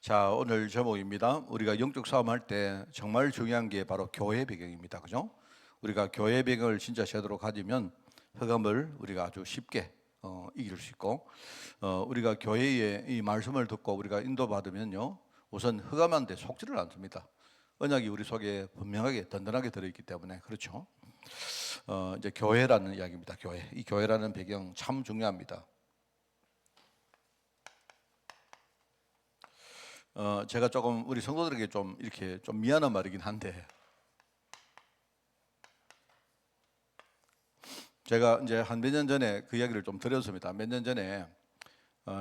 자, 오늘 제목입니다. 우리가 영적 싸움할 때 정말 중요한 게 바로 교회 배경입니다. 그죠? 우리가 교회 배경을 진짜 제대로 가지면 흑암을 우리가 아주 쉽게 이길 수 있고, 우리가 교회의 이 말씀을 듣고 우리가 인도받으면요, 우선 흑암한테 속지를 않습니다. 언약이 우리 속에 분명하게 든든하게 들어있기 때문에. 그렇죠? 이제 교회라는 이야기입니다. 교회. 이 교회라는 배경 참 중요합니다. 제가 조금 우리 성도들에게 좀 이렇게 좀 미안한 말이긴 한데, 제가 이제 한 몇 년 전에 그 이야기를 좀 드렸습니다. 몇 년 전에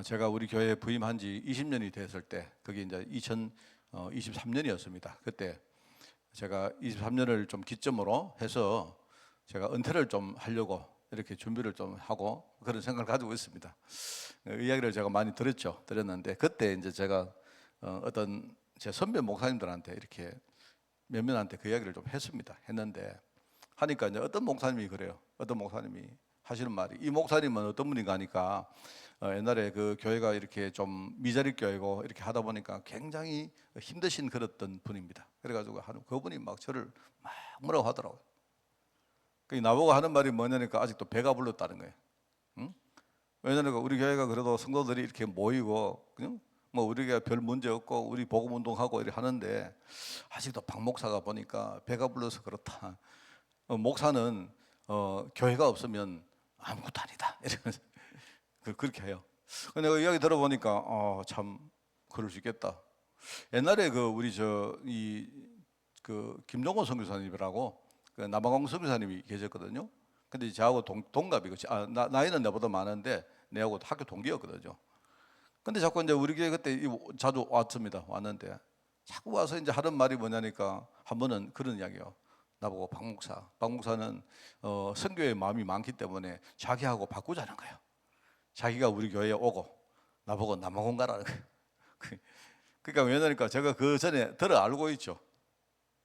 제가 우리 교회에 부임한 지 20년이 됐을 때, 그게 이제 2023년이었습니다. 그때 제가 23년을 좀 기점으로 해서 제가 은퇴를 좀 하려고 이렇게 준비를 좀 하고 그런 생각을 가지고 있습니다. 이 이야기를 제가 많이 들었는데, 그때 이제 제가 어떤 제 선배 목사님들한테 이렇게 몇몇한테 그 이야기를 좀 했는데 하니까 이제 어떤 목사님이 그래요. 어떤 목사님이 하시는 말이, 이 목사님은 어떤 분인가 하니까 옛날에 그 교회가 이렇게 좀 미자립 교회고 이렇게 하다 보니까 굉장히 힘드신 그랬던 분입니다. 그래가지고 그분이 막 저를 막 뭐라고 하더라고요. 그 나보고 하는 말이 뭐냐니까 아직도 배가 불렀다는 거예요. 응? 왜냐하면 우리 교회가 그래도 성도들이 이렇게 모이고 그냥 뭐 우리가 별 문제 없고 우리 복음 운동하고 이렇게 하는데 아직도 박 목사가 보니까 배가 불러서 그렇다. 목사는 교회가 없으면 아무것도 아니다. 이러면서 그렇게 해요. 근데 그 이야기 들어보니까 참 그럴 수 있겠다. 옛날에 그 우리 그 김종호 선교사님이라고 그 남아공 선교사님이 계셨거든요. 근데 저하고 동갑이고, 나이는 나보다 많은데 내하고 학교 동기였거든요. 근데 자꾸 이제 우리 교회 그때 자주 왔습니다. 왔는데 자꾸 와서 이제 하는 말이 뭐냐니까 한 번은 그런 이야기요. 나보고 박 목사는 선교의 마음이 많기 때문에 자기하고 바꾸자는 거예요. 자기가 우리 교회에 오고 나보고 남아공 가라는 거예요. 그러니까 왜냐니까 제가 그 전에 들어 알고 있죠.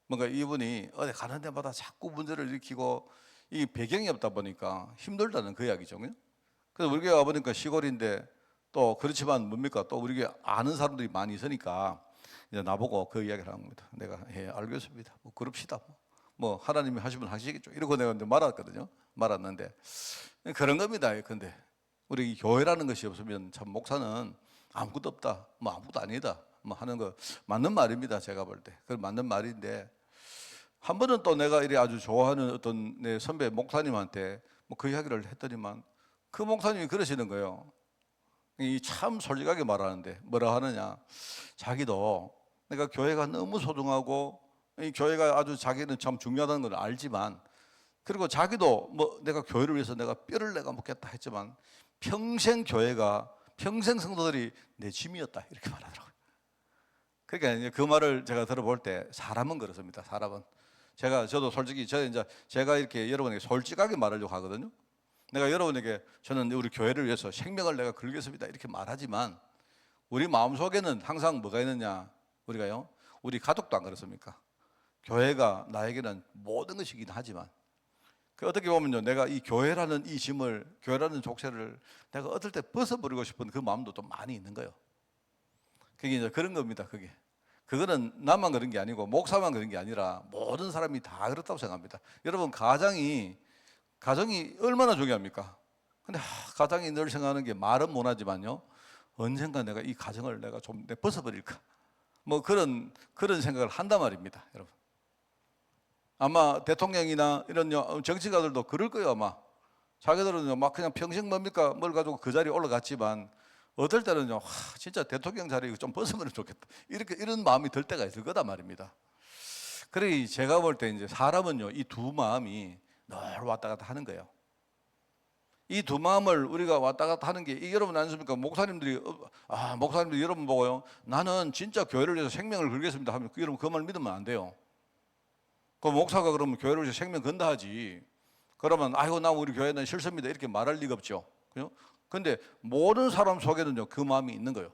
뭔가 이분이 어디 가는 데마다 자꾸 문제를 일으키고 이 배경이 없다 보니까 힘들다는 그 이야기죠. 그래서 우리 교회 와보니까 시골인데 또 그렇지만 뭡니까? 또 우리 교회 아는 사람들이 많이 있으니까 이제 나보고 그 이야기를 하는 겁니다. 내가 알겠습니다. 뭐 그럽시다. 뭐 하나님이 하시면 하시겠죠. 이러고 내가 이제 말았거든요. 말았는데 그런 겁니다. 근데 우리 이 교회라는 것이 없으면 참 목사는 아무것도 없다. 뭐 아무것도 아니다. 뭐 하는 거 맞는 말입니다. 제가 볼 때. 그 맞는 말인데 한 번은 또 내가 이래 아주 좋아하는 어떤 내 선배 목사님한테 뭐 그 이야기를 했더니만 그 목사님이 그러시는 거예요. 이 참 솔직하게 말하는데 뭐라 하느냐, 자기도 내가 교회가 너무 소중하고 이 교회가 아주 자기는 참 중요하다는 걸 알지만, 그리고 자기도 뭐 내가 교회를 위해서 내가 뼈를 내가 묻겠다 했지만 평생 교회가, 평생 성도들이 내 짐이었다 이렇게 말하더라고요. 그러니까 그 말을 제가 들어볼 때 사람은 그렇습니다. 사람은 저도 솔직히 제가 이렇게 여러분에게 솔직하게 말하려고 하거든요. 내가 여러분에게 저는 우리 교회를 위해서 생명을 내가 걸겠습니다 이렇게 말하지만 우리 마음속에는 항상 뭐가 있느냐, 우리가요, 우리 가족도 안 그렇습니까? 교회가 나에게는 모든 것이긴 하지만 그 어떻게 보면요, 내가 이 교회라는 이 짐을, 교회라는 족쇄를 내가 어떨 때 벗어버리고 싶은 그 마음도 또 많이 있는 거예요. 그게 이제 그런 겁니다. 그거는 나만 그런 게 아니고 목사만 그런 게 아니라 모든 사람이 다 그렇다고 생각합니다. 여러분, 가정이 얼마나 중요합니까? 근데 가장이 늘 생각하는 게, 말은 못하지만요, 언젠가 내가 이 가정을 내가 좀 벗어버릴까, 뭐 그런 생각을 한단 말입니다. 여러분, 아마 대통령이나 이런 정치가들도 그럴 거예요. 아마 자기들은 막 그냥 평생 뭡니까 뭘 가지고 그 자리에 올라갔지만 어떨 때는요, 진짜 대통령 자리 좀 벗으면 좋겠다 이런 마음이 들 때가 있을 거다 말입니다. 그래, 제가 볼 때 이제 사람은요, 이 두 마음이 늘 왔다 갔다 하는 거예요. 이 두 마음을 우리가 왔다 갔다 하는 게, 여러분 아십니까? 목사님들이 여러분 보고요, 나는 진짜 교회를 위해서 생명을 걸겠습니다 하면 여러분 그 말 믿으면 안 돼요. 그 목사가 그러면 교회를 위해서 생명 건다 하지, 그러면 아이고 나 우리 교회는 싫습니다 이렇게 말할 리가 없죠. 근데 모든 사람 속에는요 그 마음이 있는 거예요.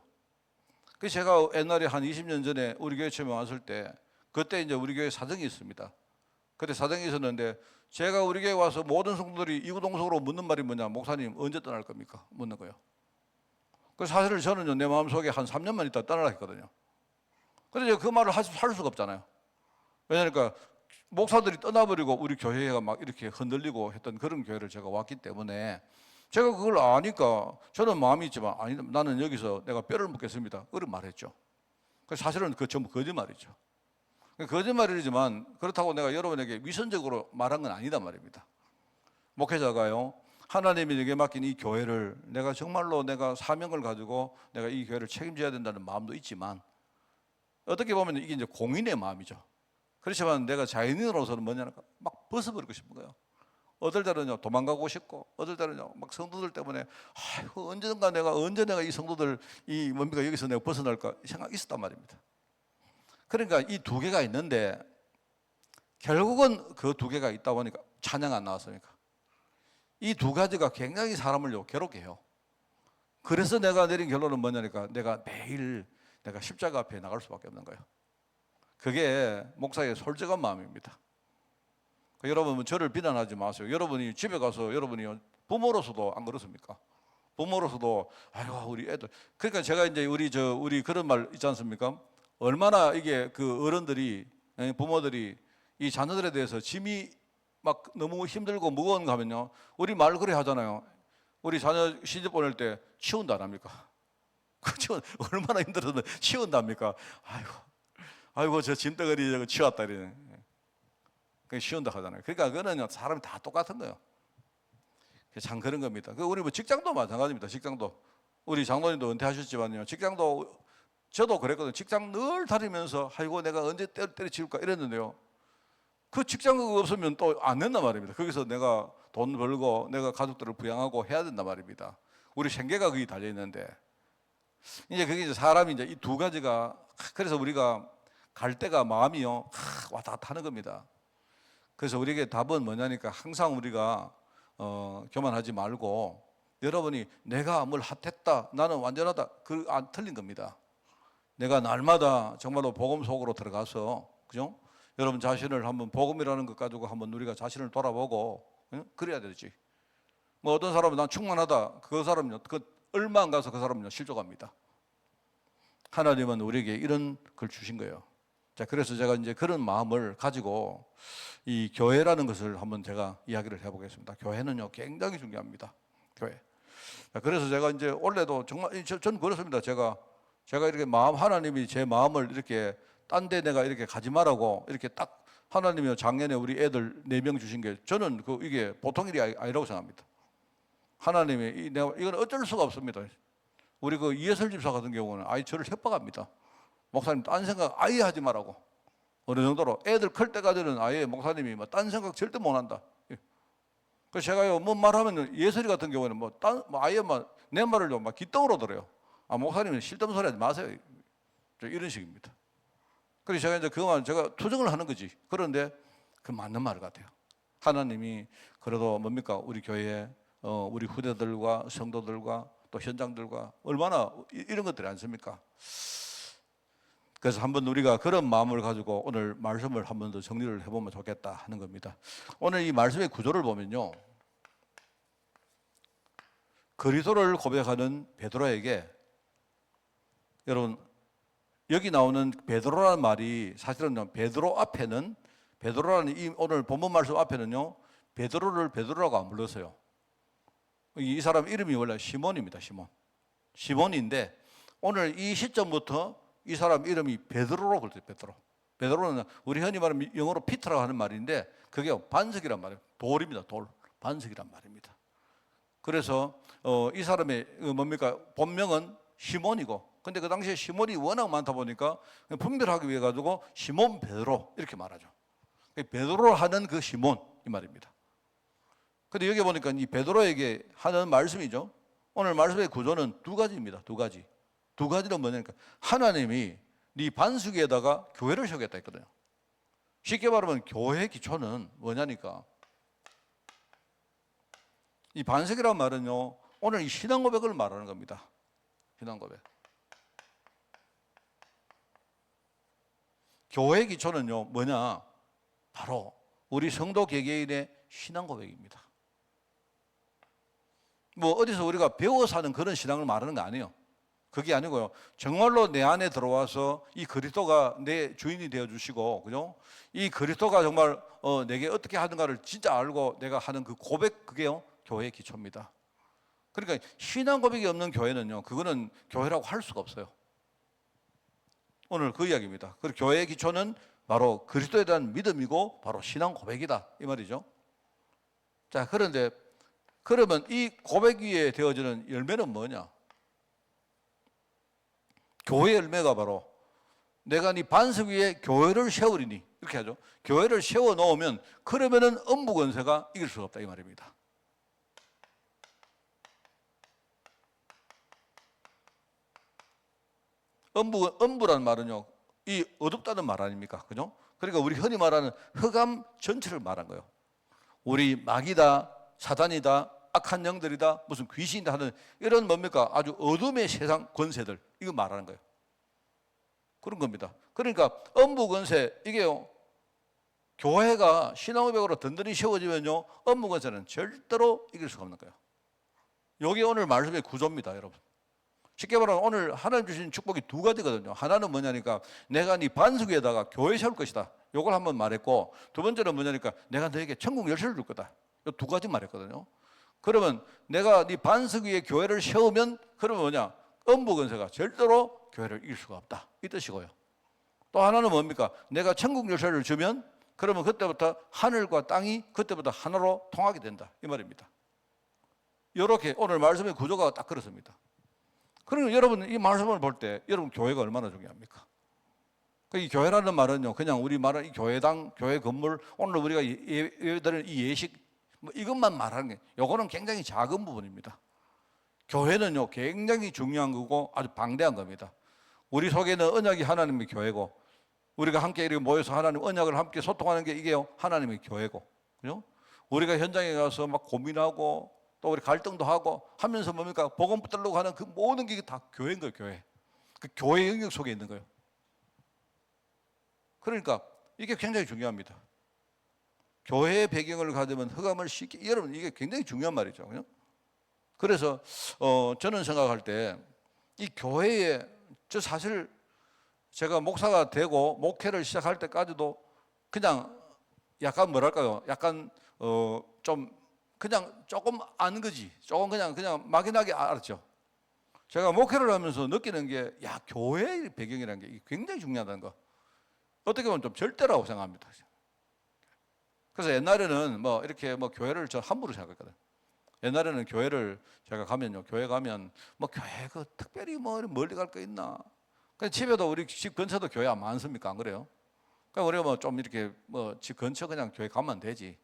그래서 제가 옛날에 한 20년 전에 우리 교회 처음에 왔을 때, 그때 이제 우리 교회 사정이 있습니다. 그때 사정이 있었는데 제가 우리 교회 와서 모든 성도들이 이구동성으로 묻는 말이 뭐냐, 목사님 언제 떠날 겁니까? 묻는 거예요. 그 사실을 저는요 내 마음속에 한 3년만 있다 떠나라 했거든요. 그래서 그 말을 할 수가 없잖아요. 왜냐니까 목사들이 떠나버리고 우리 교회가 막 이렇게 흔들리고 했던 그런 교회를 제가 왔기 때문에 제가 그걸 아니까 저는 마음이 있지만 아니 나는 여기서 내가 뼈를 묻겠습니다. 그런 말했죠. 사실은 그 전부 거짓말이죠. 거짓말이지만 그렇다고 내가 여러분에게 위선적으로 말한 건 아니다 말입니다. 목회자가요, 하나님이 내게 맡긴 이 교회를 내가 정말로 내가 사명을 가지고 내가 이 교회를 책임져야 된다는 마음도 있지만 어떻게 보면 이게 이제 공인의 마음이죠. 그렇지만 내가 자연인으로서는 뭐냐면 막 벗어버리고 싶은 거예요. 어떨 때는요 도망가고 싶고, 어떨 때는요 막 성도들 때문에 아이고 언제 내가 이 성도들 이 뭡니까 여기서 내가 벗어날까 생각이 있었단 말입니다. 그러니까 이 두 개가 있는데 결국은 그 두 개가 있다 보니까 찬양 안 나왔습니까? 이 두 가지가 굉장히 사람을 괴롭게 해요. 그래서 내가 내린 결론은 뭐냐니까 내가 매일 내가 십자가 앞에 나갈 수밖에 없는 거예요. 그게 목사의 솔직한 마음입니다. 여러분 저를 비난하지 마세요. 여러분이 집에 가서 여러분이 부모로서도 안 그렇습니까? 부모로서도 아이고 우리 애들, 그러니까 제가 이제 우리 그런 말 있지 않습니까? 얼마나 이게 그 어른들이 부모들이 이 자녀들에 대해서 짐이 막 너무 힘들고 무거운 거 하면요 우리 말 그래 하잖아요. 우리 자녀 시집 보낼 때 치운다 안 합니까? 얼마나 힘들어도 치운답니까? 아이고 저 짐덩어리 저거 치웠다 이러네. 그게 치운다 하잖아요. 그러니까 그거는 사람이 다 똑같은 거예요. 참 그런 겁니다. 우리 뭐 직장도 마찬가지입니다. 직장도 우리 장로님도 은퇴하셨지만요 직장도 저도 그랬거든요. 직장 늘 다니면서 아이고 내가 언제 때려치울까 이랬는데요. 그 직장 없으면 또 안 된단 말입니다. 거기서 내가 돈 벌고 내가 가족들을 부양하고 해야 된단 말입니다. 우리 생계가 거기 달려 있는데 이제 그게 이제 사람이 이제 이 두 가지가, 그래서 우리가 갈 때가 마음이요 왔다 갔다 하는 겁니다. 그래서 우리에게 답은 뭐냐니까 항상 우리가 교만하지 말고 여러분이 내가 뭘 핫했다 나는 완전하다 그 안 틀린 겁니다. 내가 날마다 정말로 복음 속으로 들어가서 그죠? 여러분 자신을 한번 복음이라는 것 가지고 한번 우리가 자신을 돌아보고 그래야 되지. 뭐 어떤 사람은 난 충만하다 그 사람은요 그 얼마 안 가서 그 사람은요 실족합니다. 하나님은 우리에게 이런 걸 주신 거예요. 자, 그래서 제가 이제 그런 마음을 가지고 이 교회라는 것을 한번 제가 이야기를 해보겠습니다. 교회는요 굉장히 중요합니다. 교회. 자, 그래서 제가 이제 원래도 정말 저는 그렇습니다. 제가 이렇게 하나님이 제 마음을 이렇게 딴 데 내가 이렇게 가지 말라고 이렇게 딱 하나님이 작년에 우리 애들 4명 주신 게 저는 이게 보통 일이 아니라고 생각합니다. 하나님이 이건 어쩔 수가 없습니다. 우리 이해설 집사 같은 경우는 아예 저를 협박합니다. 목사님 딴 생각 아예 하지 말라고. 어느 정도로 애들 클 때까지는 아예 목사님이 딴 생각 절대 못 한다. 그래서 제가요 뭔 말하면 예설이 같은 경우는 아예 내 말을 막 기떡으로 들어요. 목사님은 실담 소리 하지 마세요. 이런 식입니다. 그래서 제가 이제 제가 투정을 하는 거지. 그런데 그 맞는 말 같아요. 하나님이 그래도 뭡니까 우리 교회 우리 후대들과 성도들과 또 현장들과 얼마나 이런 것들이 않습니까? 그래서 한번 우리가 그런 마음을 가지고 오늘 말씀을 한번 더 정리를 해보면 좋겠다 하는 겁니다. 오늘 이 말씀의 구조를 보면요, 그리스도를 고백하는 베드로에게, 여러분 여기 나오는 베드로라는 말이 사실은 베드로라는 이 오늘 본문 말씀 앞에는요 베드로를 베드로라고 안 불렀어요. 이 사람 이름이 원래 시몬입니다. 시몬인데 오늘 이 시점부터 이 사람 이름이 베드로로 불러요. 베드로는 우리 흔히 말하면 영어로 피터라고 하는 말인데 그게 반석이란 말이에요. 돌입니다. 반석이란 말입니다. 그래서 이 사람의 본명은 시몬이고, 근데 그 당시에 시몬이 워낙 많다 보니까 분별하기 위해 가지고 시몬 베드로 이렇게 말하죠. 베드로 하는 그 시몬 이 말입니다. 근데 여기 보니까 이 베드로에게 하는 말씀이죠. 오늘 말씀의 구조는 두 가지입니다. 두 가지는 뭐냐니까 하나님이 네 반석에다가 교회를 세우겠다 했거든요. 쉽게 말하면 교회 기초는 뭐냐니까 이 반석이라는 말은요 오늘 이 신앙 고백을 말하는 겁니다. 신앙 고백. 교회 기초는요 뭐냐? 바로 우리 성도 개개인의 신앙 고백입니다. 뭐 어디서 우리가 배워서 하는 그런 신앙을 말하는 거 아니에요. 그게 아니고요. 정말로 내 안에 들어와서 이 그리스도가 내 주인이 되어 주시고, 그죠? 이 그리스도가 정말 내게 어떻게 하는가를 진짜 알고 내가 하는 그 고백, 그게요 교회의 기초입니다. 그러니까 신앙 고백이 없는 교회는요, 그거는 교회라고 할 수가 없어요. 오늘 그 이야기입니다. 그리고 교회의 기초는 바로 그리스도에 대한 믿음이고 바로 신앙 고백이다 이 말이죠. 자, 그런데 그러면 이 고백 위에 되어지는 열매는 뭐냐? 교회 열매가 바로 내가 네 반석 위에 교회를 세우리니, 이렇게 하죠. 교회를 세워 놓으면 그러면은 음부 권세가 이길 수가 없다 이 말입니다. 음부라는 말은요, 이 어둡다는 말 아닙니까? 그죠? 그러니까 우리 흔히 말하는 흑암 전체를 말한 거예요. 우리 마귀다, 사단이다, 악한 영들이다, 무슨 귀신이다 하는 이런 뭡니까? 아주 어둠의 세상 권세들, 이거 말하는 거예요. 그런 겁니다. 그러니까 음부 권세, 이게요, 교회가 신앙고백으로 든든히 세워지면요, 음부 권세는 절대로 이길 수가 없는 거예요. 이게 오늘 말씀의 구조입니다, 여러분. 쉽게 말하면 오늘 하나님 주신 축복이 두 가지거든요. 하나는 뭐냐니까 내가 네 반석 위에다가 교회 세울 것이다. 요걸 한번 말했고, 두 번째는 뭐냐니까 내가 너에게 천국 열쇠를 줄 거다. 요 두 가지 말했거든요. 그러면 내가 네 반석 위에 교회를 세우면 그러면 뭐냐? 음부 권세가 절대로 교회를 이길 수가 없다. 이 뜻이고요. 또 하나는 뭡니까? 내가 천국 열쇠를 주면 그러면 그때부터 하늘과 땅이 그때부터 하나로 통하게 된다. 이 말입니다. 이렇게 오늘 말씀의 구조가 딱 그렇습니다. 그러면 여러분 이 말씀을 볼 때 여러분 교회가 얼마나 중요합니까? 이 교회라는 말은요, 그냥 우리 말은 이 교회당, 교회 건물, 오늘 우리가 예배드리는 이 예식, 뭐 이것만 말하는 게, 요거는 굉장히 작은 부분입니다. 교회는요, 굉장히 중요한 거고 아주 방대한 겁니다. 우리 속에는 언약이 하나님의 교회고, 우리가 함께 이렇게 모여서 하나님 언약을 함께 소통하는 게 이게요, 하나님의 교회고, 그죠? 우리가 현장에 가서 막 고민하고 또 우리 갈등도 하고 하면서 뭡니까? 복음 붙들려고 하는 그 모든 게 다 교회인 거예요, 교회. 그 교회 영역 속에 있는 거예요. 그러니까 이게 굉장히 중요합니다. 교회의 배경을 가지면 흑암을 쉽게, 여러분 이게 굉장히 중요한 말이죠. 그죠? 그래서 저는 생각할 때 이 교회에, 저 사실 제가 목사가 되고 목회를 시작할 때까지도 그냥 약간 뭐랄까요? 약간 좀 그냥 조금 아는 거지. 조금 그냥 막연하게 알았죠. 제가 목회를 하면서 느끼는 게, 야, 교회의 배경이라는 게 굉장히 중요하다는 거. 어떻게 보면 좀 절대라고 생각합니다. 그래서 옛날에는 뭐 이렇게 뭐 교회를 저 함부로 생각했거든. 옛날에는 교회를 제가 가면요, 교회 가면 뭐 교회 그 특별히 뭐 멀리 갈 거 있나? 그냥 집에도 우리 집 근처도 교회 안 많습니까? 안 그래요? 그러니까 우리가 뭐 좀 이렇게 뭐 집 근처 그냥 교회 가면 되지.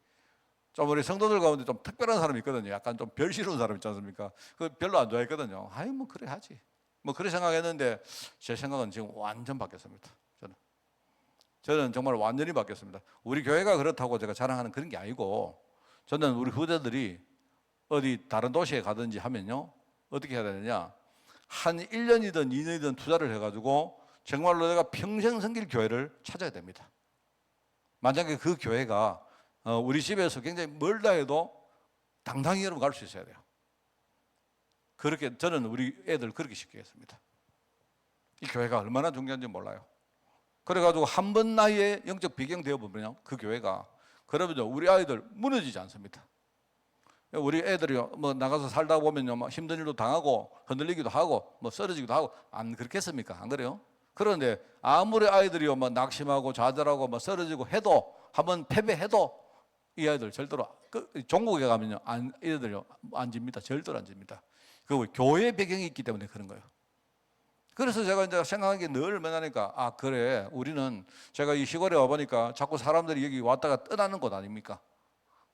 좀 우리 성도들 가운데 좀 특별한 사람이 있거든요. 약간 좀 별시러운 사람 있지 않습니까? 그 별로 안 좋아했거든요. 아이 뭐 그래 하지. 뭐 그래 생각했는데 제 생각은 지금 완전 바뀌었습니다. 저는 정말 완전히 바뀌었습니다. 우리 교회가 그렇다고 제가 자랑하는 그런 게 아니고, 저는 우리 후대들이 어디 다른 도시에 가든지 하면요, 어떻게 해야 되느냐, 한 1년이든 2년이든 투자를 해가지고 정말로 내가 평생 섬길 교회를 찾아야 됩니다. 만약에 그 교회가 우리 집에서 굉장히 멀다 해도 당당히 여러분 갈 수 있어야 돼요. 그렇게 저는 우리 애들 그렇게 시키겠습니다. 이 교회가 얼마나 중요한지 몰라요. 그래가지고 한 번 나이에 영적 배경 되어 보면요, 그 교회가, 그러면 우리 아이들 무너지지 않습니다. 우리 애들이 뭐 나가서 살다 보면요, 막 힘든 일도 당하고 흔들리기도 하고 뭐 쓰러지기도 하고, 안 그렇겠습니까? 안 그래요? 그런데 아무리 아이들이요, 뭐 낙심하고 좌절하고 뭐 쓰러지고 해도, 한번 패배해도 이 아이들 절대로 종국에 가면요, 이들요 안 집니다. 절대로 안 집니다. 그 교회 배경이 있기 때문에 그런 거예요. 그래서 제가 이제 생각하는 게 늘 뭐냐니까, 아 그래, 우리는, 제가 이 시골에 와보니까 자꾸 사람들이 여기 왔다가 떠나는 곳 아닙니까?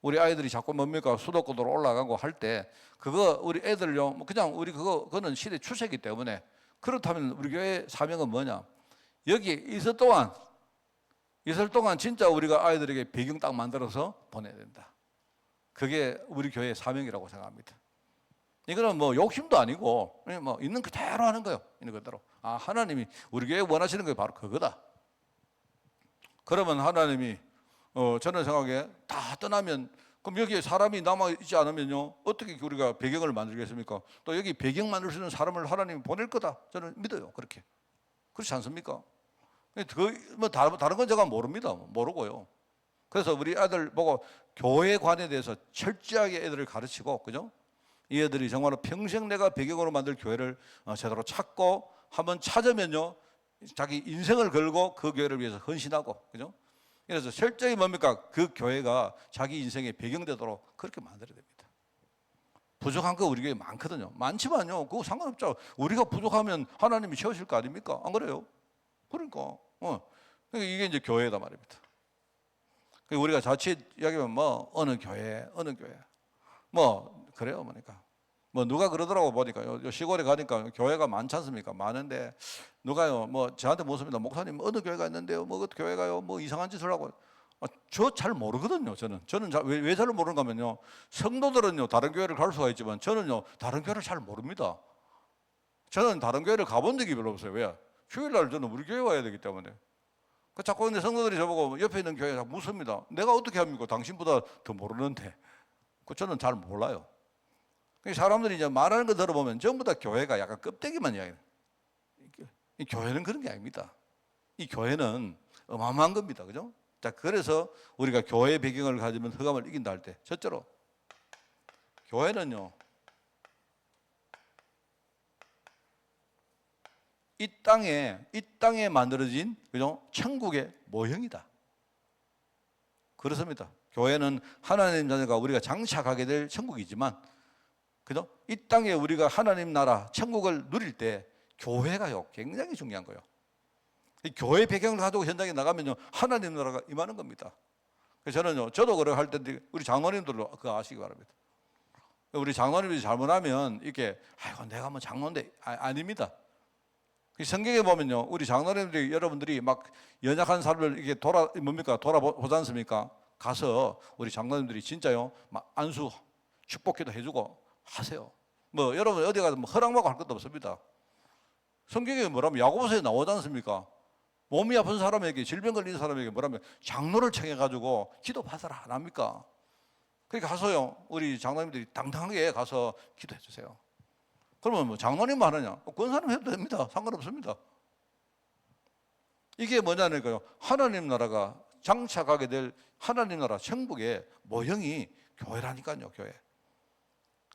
우리 아이들이 자꾸 뭡니까, 수도권으로 올라가고 할 때, 그거 우리 애들요, 그냥 우리 그거는 시대 추세이기 때문에, 그렇다면 우리 교회 사명은 뭐냐? 여기 있을 동안 진짜 우리가 아이들에게 배경 딱 만들어서 보내야 된다. 그게 우리 교회의 사명이라고 생각합니다. 이거는 뭐 욕심도 아니고 뭐 있는 그대로 하는 거예요. 있는 그대로. 아, 하나님이 우리 교회 원하시는 게 바로 그거다. 그러면 하나님이 저는 생각에 다 떠나면 그럼 여기에 사람이 남아있지 않으면요, 어떻게 우리가 배경을 만들겠습니까? 또 여기 배경 만들 수 있는 사람을 하나님이 보낼 거다, 저는 믿어요. 그렇게. 그렇지 않습니까? 뭐 다른 건 제가 모릅니다. 모르고요. 그래서 우리 아들 보고 교회관에 대해서 철저하게 애들을 가르치고, 그죠? 이 애들이 정말로 평생 내가 배경으로 만들 교회를 제대로 찾고, 한번 찾으면요, 자기 인생을 걸고 그 교회를 위해서 헌신하고, 그죠? 그래서 철저히 뭡니까? 그 교회가 자기 인생의 배경되도록 그렇게 만들어야 됩니다. 부족한 거 우리 교회에 많거든요. 많지만요, 그거 상관없죠. 우리가 부족하면 하나님이 채우실 거 아닙니까? 안 그래요? 그러니까 이게 이제 교회다 말입니다. 우리가 자칫 이야기하면 뭐 어느 교회 뭐 그래요. 뭐 누가 그러더라고. 보니까 시골에 가니까 교회가 많지 않습니까? 많은데 누가요 뭐 저한테 묻습니다. 목사님 어느 교회가 있는데요, 뭐 그 교회가요 뭐 이상한 짓을 하고. 저 잘 모르거든요. 저는 왜 잘 모르는가 하면요, 성도들은요 다른 교회를 갈 수가 있지만 저는요 다른 교회를 잘 모릅니다. 저는 다른 교회를 가본 적이 별로 없어요. 왜? 휴일날 저는 우리 교회 와야 되기 때문에. 자꾸 근데 성도들이 저보고 옆에 있는 교회 자꾸 묻습니다. 내가 어떻게 합니까? 당신보다 더 모르는데. 저는 잘 몰라요. 사람들이 이제 말하는 거 들어보면 전부 다 교회가 약간 껍데기만 이야기해요. 이 교회는 그런 게 아닙니다. 이 교회는 어마어마한 겁니다. 그죠? 자, 그래서 우리가 교회 배경을 가지면 흑암을 이긴다 할 때, 첫째로 교회는요, 이 땅에 만들어진, 그죠? 천국의 모형이다. 그렇습니다. 교회는 하나님 자녀가 우리가 장착하게 될 천국이지만, 그죠? 이 땅에 우리가 하나님 나라 천국을 누릴 때 교회가요 굉장히 중요한 거예요. 이 교회 배경을 가지고 현장에 나가면요 하나님 나라가 임하는 겁니다. 그래서 저도 그래 할 텐데 우리 장로님들도 그거 아시기 바랍니다. 우리 장로님이 잘못하면 이렇게 아이고 내가 뭐 장로인데 아닙니다. 성경에 보면요 우리 장로님들이 여러분들이 막 연약한 사람을 이렇게 돌아보지 않습니까? 가서 우리 장로님들이 진짜요 막 안수 축복기도 해주고 하세요. 뭐 여러분 어디 가서 뭐 허락받고 할 것도 없습니다. 성경에 뭐라면 야고보서에 나오지 않습니까? 몸이 아픈 사람에게, 질병 걸린 사람에게 뭐라면 장로를 청해가지고 기도 받으라 안 합니까? 그러니까 가서요 우리 장로님들이 당당하게 가서 기도해 주세요. 그러면 뭐 장로님만 하느냐? 권사님 해도 됩니다. 상관없습니다. 이게 뭐냐니까요, 하나님 나라가 장착하게 될 하나님 나라 천국의 모형이 교회라니까요. 교회.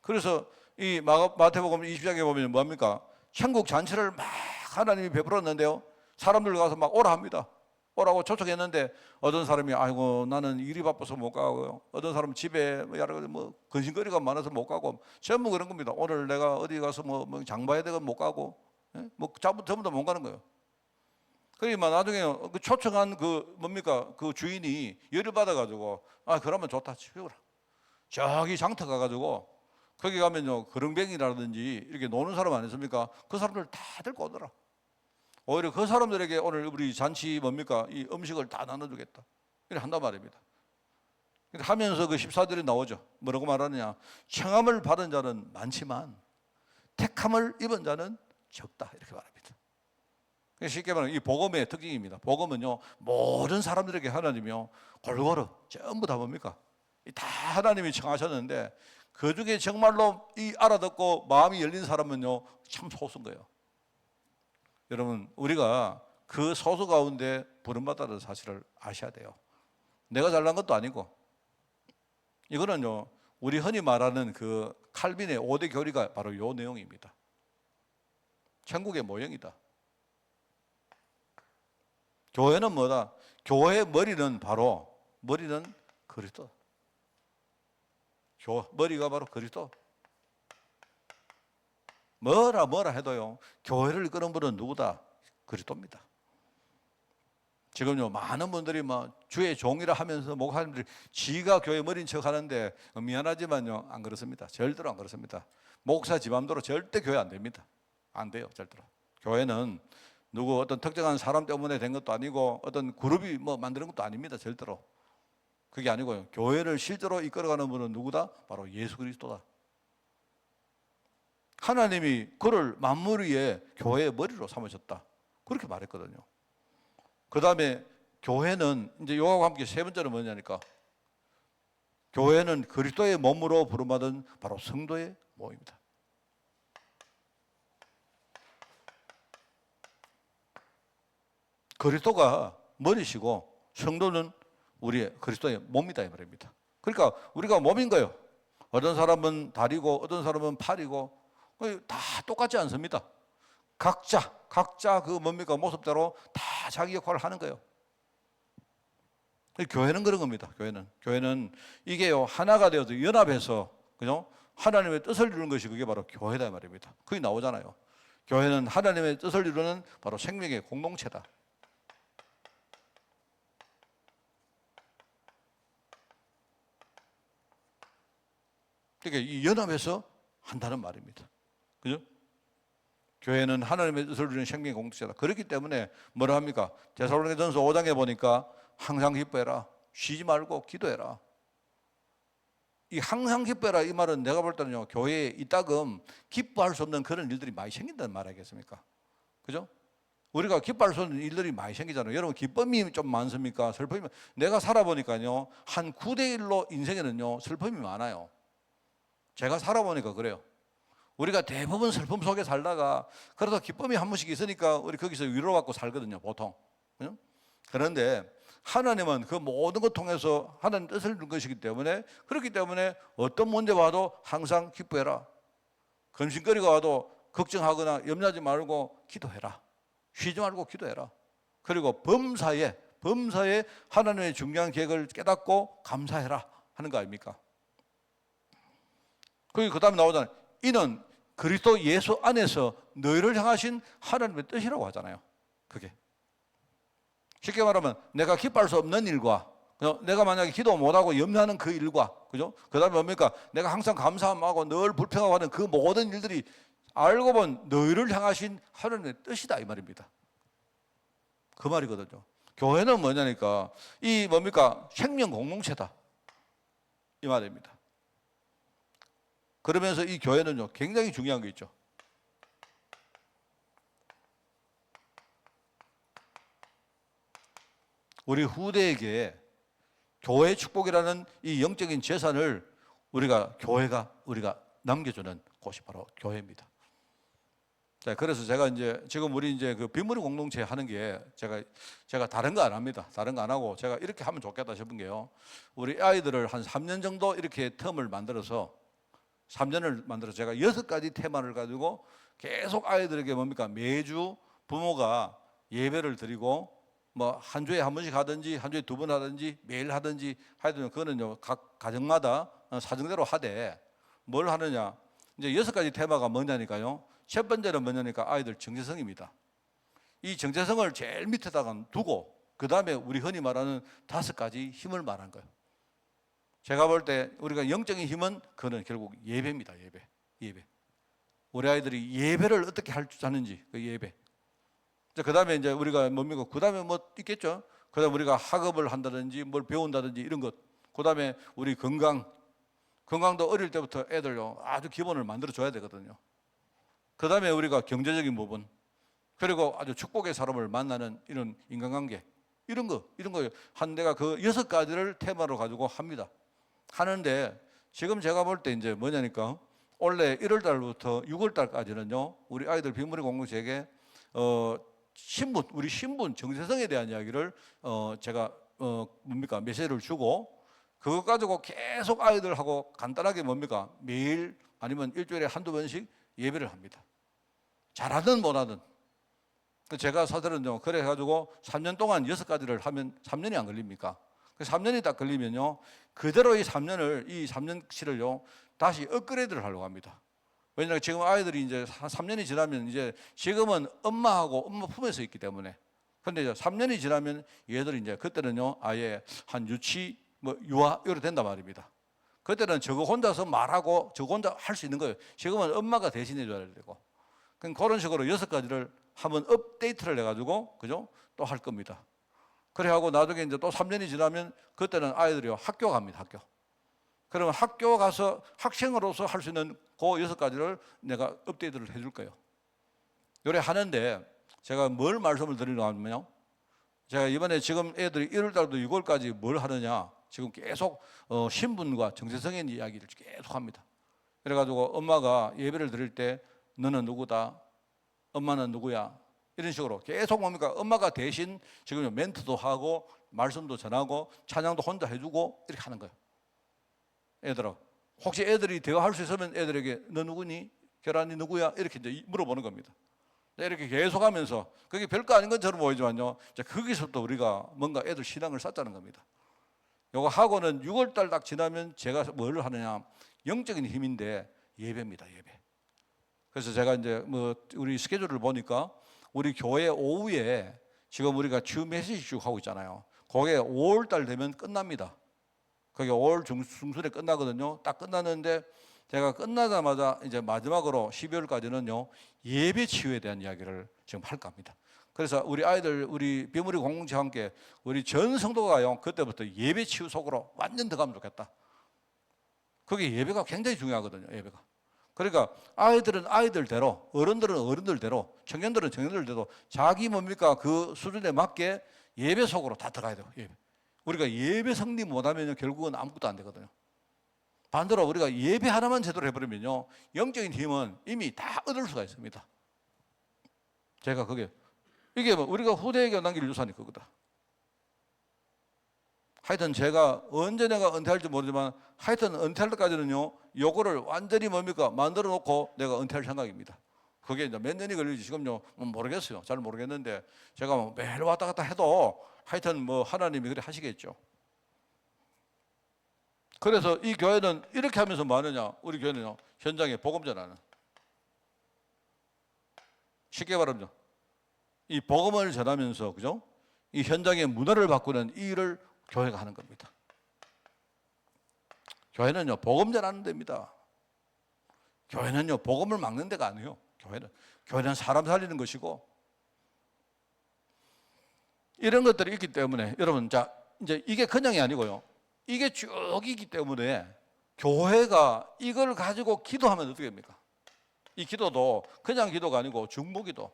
그래서 이 마태복음 20장에 보면 뭡니까? 천국 잔치를 막 하나님이 베풀었는데요, 사람들 가서 막 오라 합니다. 오라고 초청했는데 어떤 사람이 아이고 나는 일이 바빠서 못 가고요, 어떤 사람은 집에 여러 가지 뭐 근심거리가 많아서 못 가고, 전부 그런 겁니다. 오늘 내가 어디 가서 뭐 장봐야 되고 못 가고, 뭐 전부 다 못 가는 거예요. 그러니까 나중에 그 초청한 그 주인이 열을 받아가지고 그러면 좋다 치우라. 저기 장터 가가지고 거기 가면요 거렁뱅이라든지 이렇게 노는 사람 아니습니까? 그 사람들 다 데리고 오더라. 오히려 그 사람들에게 오늘 우리 잔치 이 음식을 다 나눠주겠다 이렇게 한단 말입니다. 하면서 그 14절에 나오죠. 뭐라고 말하느냐? 청함을 받은 자는 많지만 택함을 입은 자는 적다 이렇게 말합니다. 쉽게 말하면 이 복음의 특징입니다. 복음은요 모든 사람들에게 하나님이요 골고루 전부 다 다 하나님이 청하셨는데 그 중에 정말로 이 알아듣고 마음이 열린 사람은요 참 소수인 거예요. 여러분 우리가 그 소수 가운데 부름받았다는 사실을 아셔야 돼요. 내가 잘난 것도 아니고, 이거는요 우리 흔히 말하는 그 칼빈의 5대 교리가 바로 이 내용입니다. 천국의 모형이다. 교회는 뭐다? 교회의 머리는 그리스도. 머리가 바로 그리스도. 뭐라 해도요 교회를 이끄는 분은 누구다? 그리스도입니다. 지금요 많은 분들이 주의 종이라 하면서 목사님들이 지가 교회 머리인 척 하는데 미안하지만요 안 그렇습니다. 절대로 안 그렇습니다. 목사 지 맘대로 절대 교회 안 됩니다. 안 돼요 절대로. 교회는 누구 어떤 특정한 사람 때문에 된 것도 아니고 어떤 그룹이 만드는 것도 아닙니다. 절대로. 그게 아니고요 교회를 실제로 이끌어가는 분은 누구다? 바로 예수 그리스도다. 하나님이 그를 만물 위에 교회의 머리로 삼으셨다 그렇게 말했거든요. 그 다음에 교회는 이제 요하고 함께 세 번째는 뭐냐니까 교회는 그리스도의 몸으로 부름받은 바로 성도의 모임이다. 그리스도가 머리시고 성도는 우리의 그리스도의 몸이다 이 말입니다. 그러니까 우리가 몸인 거예요. 어떤 사람은 다리고 어떤 사람은 팔이고 다 똑같지 않습니다. 각자 그 뭡니까 모습대로 다 자기 역할을 하는 거예요. 교회는 그런 겁니다. 교회는 이게요 하나가 되어서 연합해서 그죠? 하나님의 뜻을 이루는 것이 그게 바로 교회다 말입니다. 그게 나오잖아요. 교회는 하나님의 뜻을 이루는 바로 생명의 공동체다. 그러니까 이 연합해서 한다는 말입니다. 그죠? 교회는 하나님의 뜻을 이루는 생명의 공동체다. 그렇기 때문에 뭐라 합니까? 데살로니가전서 5장에 보니까 항상 기뻐해라. 쉬지 말고 기도해라. 이 항상 기뻐해라 이 말은 내가 볼 때는요 교회에 이따금 기뻐할 수 없는 그런 일들이 많이 생긴다는 말 아니겠습니까? 그죠? 우리가 기뻐할 수 없는 일들이 많이 생기잖아요. 여러분 기쁨이 좀 많습니까? 슬픔이 내가 살아보니까요 한 9대1로 인생에는요 슬픔이 많아요. 제가 살아보니까 그래요. 우리가 대부분 슬픔 속에 살다가 그래도 기쁨이 한 번씩 있으니까 우리 거기서 위로받고 살거든요 보통. 그죠? 그런데 하나님은 그 모든 것 통해서 하나님 뜻을 이룬 것이기 때문에 그렇기 때문에 어떤 문제 와도 항상 기뻐해라. 근심거리가 와도 걱정하거나 염려하지 말고 기도해라. 쉬지 말고 기도해라. 그리고 범사에 하나님의 중요한 계획을 깨닫고 감사해라 하는 거 아닙니까? 그 다음에 나오잖아요. 이는 그리스도 예수 안에서 너희를 향하신 하나님의 뜻이라고 하잖아요. 그게 쉽게 말하면 내가 기뻐할 수 없는 일과 내가 만약에 기도 못하고 염려하는 그 일과 그죠? 그 다음에 뭡니까? 내가 항상 감사하고 늘 불평하고 하는 그 모든 일들이 알고 본 너희를 향하신 하나님의 뜻이다 이 말입니다. 그 말이거든요. 교회는 뭐냐니까 이 뭡니까? 생명 공동체다 이 말입니다. 그러면서 이 교회는요 굉장히 중요한 게 있죠. 우리 후대에게 교회 축복이라는 이 영적인 재산을 우리가 남겨주는 곳이 바로 교회입니다. 자, 그래서 제가 이제 지금 우리 이제 그 빗물의 공동체 하는 게 제가 다른 거 안 합니다. 다른 거 안 하고 제가 이렇게 하면 좋겠다 싶은 게요. 우리 아이들을 한 3년 정도 이렇게 텀을 만들어서 3년을 만들어서 제가 6가지 테마를 가지고 계속 아이들에게 뭡니까? 매주 부모가 예배를 드리고 뭐 한 주에 한 번씩 하든지 한 주에 2번 하든지 매일 하든지 하여튼 그거는요 각 가정마다 사정대로 하되 뭘 하느냐 이제 6가지 테마가 뭐냐니까요. 첫 번째는 뭐냐니까 아이들 정체성입니다. 이 정체성을 제일 밑에다가 두고 그 다음에 우리 흔히 말하는 5가지 힘을 말한 거예요. 제가 볼 때 우리가 영적인 힘은 그거는 결국 예배입니다. 예배. 우리 아이들이 예배를 어떻게 할 줄 아는지 그 예배. 그 다음에 이제 우리가 뭡니까? 그 다음에 뭐 있겠죠? 그 다음에 우리가 학업을 한다든지 뭘 배운다든지 이런 것. 그 다음에 우리 건강도 어릴 때부터 애들요 아주 기본을 만들어 줘야 되거든요. 그 다음에 우리가 경제적인 부분. 그리고 아주 축복의 사람을 만나는 이런 인간관계. 이런 거 한 내가 그 6가지를 테마로 가지고 합니다. 하는데 지금 제가 볼 때 이제 뭐냐니까 원래 1월 달부터 6월 달까지는요 우리 아이들 빗물의 공동체에게 우리 신분 정체성에 대한 이야기를 제가 뭡니까 메시지를 주고 그것 가지고 계속 아이들하고 간단하게 뭡니까 매일 아니면 일주일에 한두 번씩 예배를 합니다. 잘하든 못하든 제가 사실은요 그래 가지고 3년 동안 6가지를 하면 3년이 안 걸립니까? 3년이 딱 걸리면요 그대로 이 3년치를요 다시 업그레이드를 하려고 합니다. 왜냐하면 지금 아이들이 이제 3년이 지나면 이제 지금은 엄마하고 엄마 품에서 있기 때문에 근데 이제 3년이 지나면 얘들이 이제 그때는요 아예 한 유치 유아 이렇게 된단 말입니다. 그때는 저거 혼자서 말하고 저거 혼자 할 수 있는 거예요. 지금은 엄마가 대신해 줘야 되고 그런 식으로 6가지를 한번 업데이트를 해가지고 그죠 또 할 겁니다. 그래 하고 나중에 이제 또 3년이 지나면 그때는 아이들이 학교 갑니다. 학교. 그러면 학교 가서 학생으로서 할 수 있는 그 6가지를 내가 업데이트를 해줄 거예요. 요래 하는데 제가 뭘 말씀을 드리려고 하면요. 제가 이번에 지금 애들이 1월 달부터 6월까지 뭘 하느냐. 지금 계속 신분과 정체성의 이야기를 계속 합니다. 그래가지고 엄마가 예배를 드릴 때 너는 누구다, 엄마는 누구야, 이런 식으로 계속 뭡니까 엄마가 대신 지금 멘트도 하고 말씀도 전하고 찬양도 혼자 해주고 이렇게 하는 거예요. 애들하고 혹시 애들이 대화할 수 있으면 애들에게 너 누구니, 계란이 누구야, 이렇게 이제 물어보는 겁니다. 이렇게 계속하면서 그게 별거 아닌 것처럼 보이지만요, 이제 거기서부터 우리가 뭔가 애들 신앙을 쌓자는 겁니다. 요거 하고는 6월달 딱 지나면 제가 뭘 하느냐, 영적인 힘인데 예배입니다. 예배. 그래서 제가 이제 뭐 우리 스케줄을 보니까 우리 교회 오후에 지금 우리가 주 메시지 쭉 하고 있잖아요. 그게 5월달 되면 끝납니다. 그게 5월 중순에 끝나거든요. 딱 끝났는데 제가 끝나자마자 이제 마지막으로 12월까지는요 예배 치유에 대한 이야기를 지금 할까 합니다. 그래서 우리 아이들, 우리 비무리 공동체와 함께 우리 전 성도가요 그때부터 예배 치유 속으로 완전 들어가면 좋겠다. 그게 예배가 굉장히 중요하거든요. 예배가. 그러니까 아이들은 아이들대로, 어른들은 어른들대로, 청년들은 청년들대로 자기 뭡니까 그 수준에 맞게 예배 속으로 다 들어가야 돼요. 예배. 우리가 예배 성리 못하면 결국은 아무것도 안 되거든요. 반대로 우리가 예배 하나만 제대로 해버리면요 영적인 힘은 이미 다 얻을 수가 있습니다. 제가 그게 이게 뭐 우리가 후대에게 남길 유산이 그거다. 하여튼 제가 언제 내가 은퇴할지 모르지만 하여튼 은퇴할 때까지는요 요거를 완전히 뭡니까 만들어 놓고 내가 은퇴할 생각입니다. 그게 이제 몇 년이 걸릴지 지금요 모르겠어요. 잘 모르겠는데 제가 뭐 매일 왔다 갔다 해도 하여튼 뭐 하나님이 그래 하시겠죠. 그래서 이 교회는 이렇게 하면서 뭐 하느냐, 우리 교회는요 현장에 복음 전하는, 쉽게 말하면 이 복음을 전하면서 그죠? 이 현장의 문화를 바꾸는 이 일을 교회가 하는 겁니다. 교회는요 복음 전하는 데입니다. 교회는요 복음을 막는 데가 아니에요. 교회는 사람 살리는 것이고, 이런 것들이 있기 때문에 여러분, 자 이제 이게 그냥이 아니고요, 이게 쭉 있기 때문에 교회가 이걸 가지고 기도하면 어떻게 됩니까? 이 기도도 그냥 기도가 아니고 중보기도.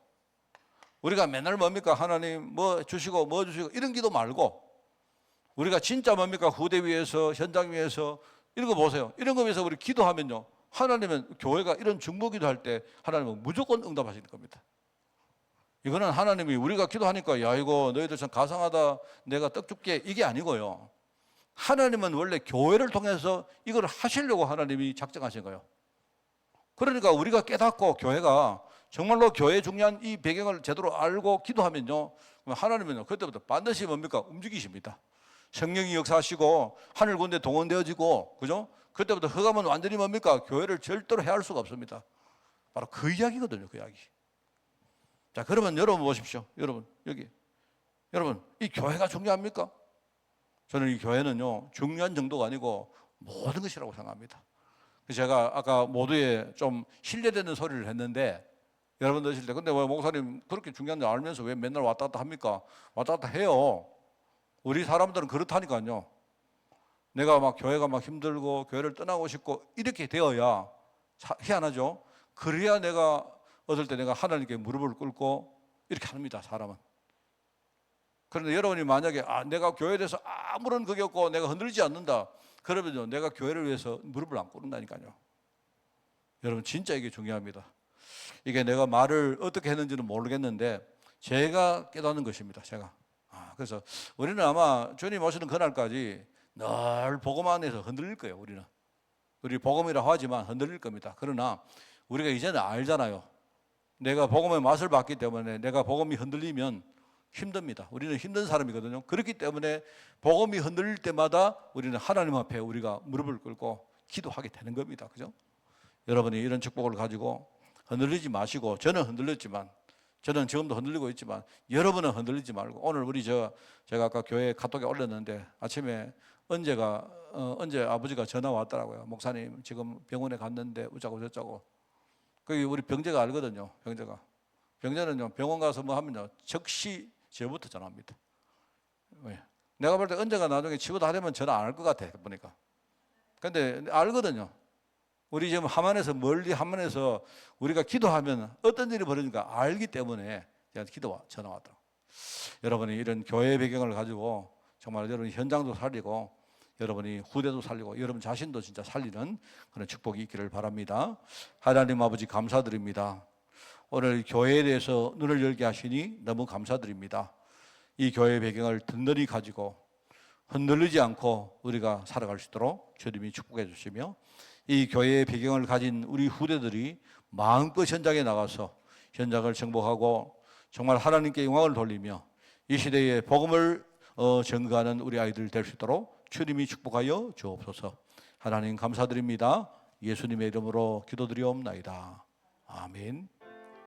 우리가 맨날 뭡니까 하나님 뭐 주시고 뭐 주시고 이런 기도 말고, 우리가 진짜 뭡니까 후대 위에서 현장 위에서 이런 거 보세요. 이런 거 위해서 우리 기도하면요 하나님은 교회가 이런 중보기도 할 때 하나님은 무조건 응답하실 겁니다. 이거는 하나님이 우리가 기도하니까 야 이거 너희들 참 가상하다 내가 떡 줄게 이게 아니고요, 하나님은 원래 교회를 통해서 이걸 하시려고 하나님이 작정하신 거예요. 그러니까 우리가 깨닫고 교회가 정말로 교회의 중요한 이 배경을 제대로 알고 기도하면요 하나님은요 그때부터 반드시 뭡니까 움직이십니다. 성령이 역사하시고 하늘 군대 동원되어지고, 그죠? 그때부터 흑암은 완전히 뭡니까 교회를 절대로 해할 수가 없습니다. 바로 그 이야기거든요. 그 이야기. 자 그러면 여러분 보십시오. 여러분 여기 여러분 이 교회가 중요합니까? 저는 이 교회는요 중요한 정도가 아니고 모든 것이라고 생각합니다. 제가 아까 모두에 좀 신뢰되는 소리를 했는데 여러분들 하실 때 근데 왜 목사님 그렇게 중요한 줄 알면서 왜 맨날 왔다 갔다 합니까? 왔다 갔다 해요. 우리 사람들은 그렇다니까요. 내가 막 교회가 막 힘들고 교회를 떠나고 싶고 이렇게 되어야 희한하죠. 그래야 내가 어떨 때 내가 하나님께 무릎을 꿇고 이렇게 합니다. 사람은. 그런데 여러분이 만약에 내가 교회에 대해서 아무런 그게 없고 내가 흔들리지 않는다 그러면요 내가 교회를 위해서 무릎을 안 꿇는다니까요. 여러분 진짜 이게 중요합니다. 이게 내가 말을 어떻게 했는지는 모르겠는데 제가 깨닫는 것입니다. 제가. 그래서 우리는 아마 주님 오시는 그날까지 늘 복음 안에서 흔들릴 거예요. 우리 복음이라고 하지만 흔들릴 겁니다. 그러나 우리가 이제는 알잖아요. 내가 복음의 맛을 봤기 때문에 내가 복음이 흔들리면 힘듭니다. 우리는 힘든 사람이거든요. 그렇기 때문에 복음이 흔들릴 때마다 우리는 하나님 앞에 우리가 무릎을 꿇고 기도하게 되는 겁니다. 그죠? 여러분이 이런 축복을 가지고 흔들리지 마시고, 저는 흔들렸지만, 저는 지금도 흔들리고 있지만 여러분은 흔들리지 말고, 오늘 제가 아까 교회 카톡에 올렸는데 아침에 언제 아버지가 전화 왔더라고요. 목사님 지금 병원에 갔는데 어쩌고 저쩌고. 그게 우리 병재가 알거든요. 병재는요 병원 가서 뭐 하면요 즉시 저부터 전화합니다. 왜? 내가 볼 때 언제가 나중에 치고 다 되면 전화 안 할 것 같아 보니까. 근데 알거든요. 우리 지금 멀리 함안에서 우리가 기도하면 어떤 일이 벌어지니까 알기 때문에 제가 전화 왔더라고요. 여러분이 이런 교회 배경을 가지고 정말 여러분 현장도 살리고 여러분이 후대도 살리고 여러분 자신도 진짜 살리는 그런 축복이 있기를 바랍니다. 하나님 아버지 감사드립니다. 오늘 교회에 대해서 눈을 열게 하시니 너무 감사드립니다. 이 교회의 배경을 든든히 가지고 흔들리지 않고 우리가 살아갈 수 있도록 주님이 축복해 주시며, 이 교회의 배경을 가진 우리 후대들이 마음껏 현장에 나가서 현장을 정복하고 정말 하나님께 영광을 돌리며 이 시대에 복음을 전가하는 우리 아이들 될 수 있도록 주님이 축복하여 주옵소서. 하나님 감사드립니다. 예수님의 이름으로 기도드리옵나이다. 아멘.